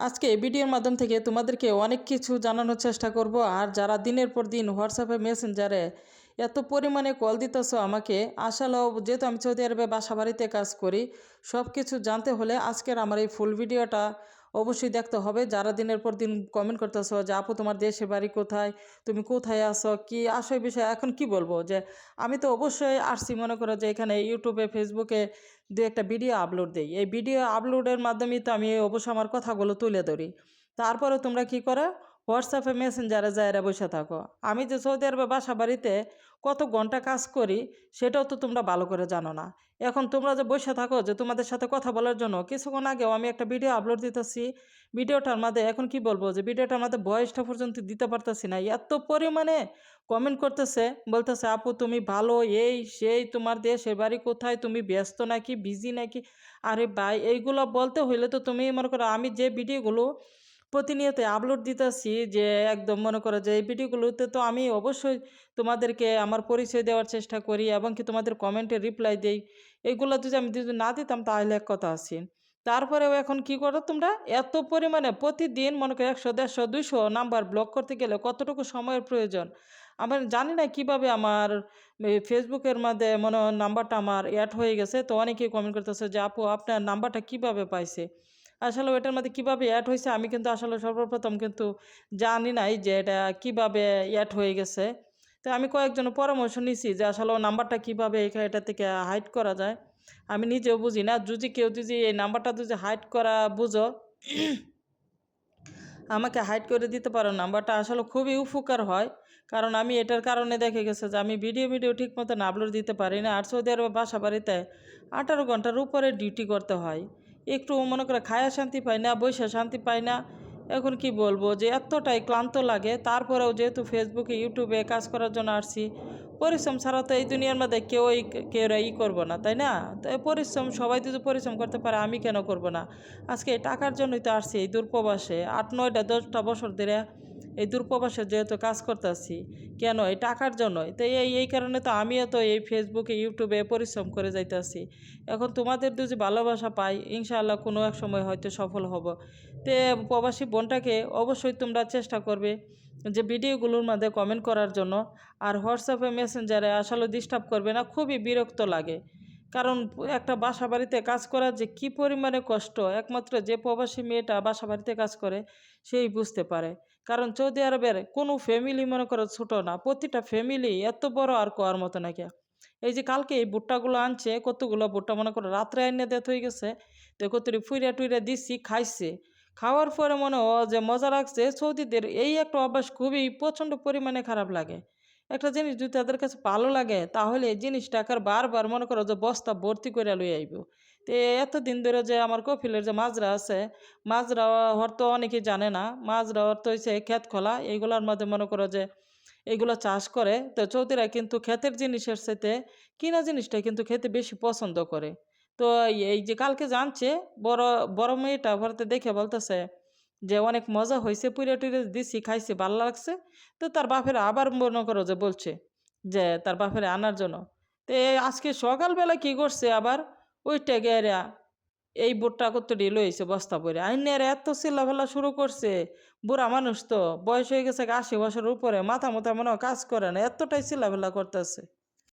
আজকে এই ভিডিওর মাধ্যম থেকে তোমাদেরকে অনেক কিছু জানানোর চেষ্টা করব। আর যারা দিনের পর দিন হোয়াটসঅ্যাপে মেসেঞ্জারে এত পরিমাণে কল দিতেছো আমাকে, আসলেও যেহেতু আমি সৌদি আরবে বাসা বাড়িতে কাজ করি, সব কিছু জানতে হলে আজকের আমার এই ফুল ভিডিওটা অবশ্যই দেখতে হবে। যারা দিনের পর দিন কমেন্ট করতেছো যে আপু তোমার দেশের বাড়ি কোথায়, তুমি কোথায় আসো, কি আসো, এই বিষয়ে এখন কি বলবো, যে আমি তো অবশ্যই আসছি, মনে করো যে এখানে ইউটিউবে ফেসবুকে দু একটা ভিডিও আপলোড দিই। এই ভিডিও আপলোডের মাধ্যমেই তো আমি অবশ্য আমার কথাগুলো তুলে ধরি। তারপরে তোমরা কি করো, হোয়াটসঅ্যাপে মেসেঞ্জারে যায়রা বসে থাকো। আমি যে সৌদি আরবে বাসা বাড়িতে কত ঘন্টা কাজ করি সেটাও তো তোমরা ভালো করে জানো না। এখন তোমরা যে বসে থাকো যে তোমাদের সাথে কথা বলার জন্য, কিছুক্ষণ আগেও আমি একটা ভিডিও আপলোড দিতেছি, ভিডিওটার মধ্যে এখন কি বলবো, যে ভিডিওটার মধ্যে ভয়েসটা পর্যন্ত দিতে পারতেছি না, এত পরিমাণে কমেন্ট করতেছে, বলতেছে আপু তুমি ভালো, এই সেই, তোমার দেশের বাড়ি কোথায়, তুমি ব্যস্ত নাকি, বিজি নাকি। আরে ভাই, এইগুলো বলতে হইলে তো তুমি মনে করো আমি যে ভিডিওগুলো প্রতিনিয়ত আপলোড দিতেছি, যে একদম মনে করো যে এই ভিডিওগুলোতে তো আমি অবশ্যই তোমাদেরকে আমার পরিচয় দেওয়ার চেষ্টা করি এবং কি তোমাদের কমেন্টে রিপ্লাই দেই। এইগুলো যদি না দিতাম তাহলে এক কথা আছি। তারপরেও এখন কি করো তোমরা, এত পরিমাণে প্রতিদিন মনে করো 100, 150, 200 নাম্বার ব্লক করতে গেলে কতটুকু সময়ের প্রয়োজন। আমার জানি না কিভাবে আমার এই ফেসবুকের মধ্যে মনে হয় নাম্বারটা আমার অ্যাড হয়ে গেছে। তো অনেকেই কমেন্ট করতেছে যে আপু আপনার নাম্বারটা কিভাবে পাইছে। আসলে ওটার মধ্যে কীভাবে অ্যাড হয়েছে আমি কিন্তু আসলে সর্বপ্রথম কিন্তু জানি নাই যে এটা কিভাবে অ্যাড হয়ে গেছে। তো আমি কয়েকজনের পরামর্শ নিছি যে আসলে ও নাম্বারটা কীভাবে এটা থেকে হাইড করা যায়। আমি নিজেও বুঝি না। যদি কেউ যদি এই নাম্বারটা যদি হাইড করা বুঝো, আমাকে হাইড করে দিতে পারো, নাম্বারটা আসলে খুবই উপকার হয়। কারণ আমি এটার কারণে দেখে গেছে যে আমি ভিডিও ঠিক মতন আপলোড দিতে পারি না। আর সৌদি আরবে বাসা বাড়িতে 18 ঘন্টার উপরে ডিউটি করতে হয়। একটু মনে করে খায়া শান্তি পাই না, বইসা শান্তি পাই না। এখন কি বলবো, যে এতটাই ক্লান্ত লাগে। তারপরেও যেহেতু ফেসবুকে ইউটিউবে কাজ করার জন্য আসছি, পরিশ্রম ছাড়া তো এই দুনিয়ার মধ্যে কেউই করবো না, তাই না? তো এই পরিশ্রম সবাই যদি পরিশ্রম করতে পারে, আমি কেন করব না? আজকে এই টাকার জন্যই তো আসছি এই দূরপ্রবাসে, 8, 9, 10টা বছর ধরে এই দূরপ্রবাসে যেহেতু কাজ করতেছি। কেন? এই টাকার জন্যই তো। এই কারণে তো আমিও তো এই ফেসবুকে ইউটিউবে পরিশ্রম করে যাইতেছি। এখন তোমাদের যদি ভালোবাসা পাই, ইনশাআল্লাহ কোনো এক সময় হয়তো সফল হব। তে প্রবাসী বোনটাকে অবশ্যই তোমরা চেষ্টা করবে যে ভিডিওগুলোর মধ্যে কমেন্ট করার জন্য। আর হোয়াটসঅ্যাপে মেসেঞ্জারে আসলে ডিস্টার্ব করবে না, খুবই বিরক্ত লাগে। কারণ একটা বাসা বাড়িতে কাজ করা যে কী পরিমাণে কষ্ট, একমাত্র যে প্রবাসী মেয়েটা বাসা বাড়িতে কাজ করে সেই বুঝতে পারে। কারণ সৌদি আরবের কোনো ফ্যামিলি মনে করো ছোটো না, প্রতিটা ফ্যামিলি এত বড় আর কোয়ার মতো নাকি। এই যে কালকে এই ভুট্টাগুলো আনছে, কতগুলো ভুট্টা মনে করো রাত্রে আইনে দেত হয়ে গেছে। তো কতটি ফুইরা টুইরা দিচ্ছি, খাইছে। খাওয়ার পরে মনে হয় যে মজা লাগছে। সৌদিদের এই একটা অভ্যাস খুবই প্রচণ্ড পরিমাণে খারাপ লাগে। একটা জিনিস যদি তাদের কাছে ভালো লাগে তাহলে এই জিনিসটাকে বারবার মনে করো যে বস্তা ভর্তি করে লই আইব। তো এতদিন ধরে যে আমার কফিলের যে মাজরা আছে, মাজরা হর তো অনেকেই জানে না, মাজরা হর তো হচ্ছে ক্ষেত খোলা, এইগুলোর মধ্যে মনে করো যে এইগুলো চাষ করে। তো চৌধুরীরা কিন্তু ক্ষেতের জিনিসের সাথে কিনা জিনিসটা কিন্তু খেতে বেশি পছন্দ করে। তো এই যে কালকে জানছে, বড় বড় মেয়েটা ভরতে দেখে বলতেছে যে অনেক মজা হয়েছে, পুড়ে টুড়ে দিছি, খাইছে, ভালো লাগছে। তো তার বাপের আবার মনে করো যে বলছে যে তার বাপের আনার জন্য। তো আজকে সকালবেলা কি করছে আবার, ওইটা গেরা এই বুটটা কত ডিল হয়েছে বস্তা পরে আইনের এত চিল্লাফেলা শুরু করছে। বুড়া মানুষ তো, বয়স হয়ে গেছে 80 বছরের উপরে, মাথা মনে হয় কাজ করে না, এতটাই চিল্লাফেলা করতেছে।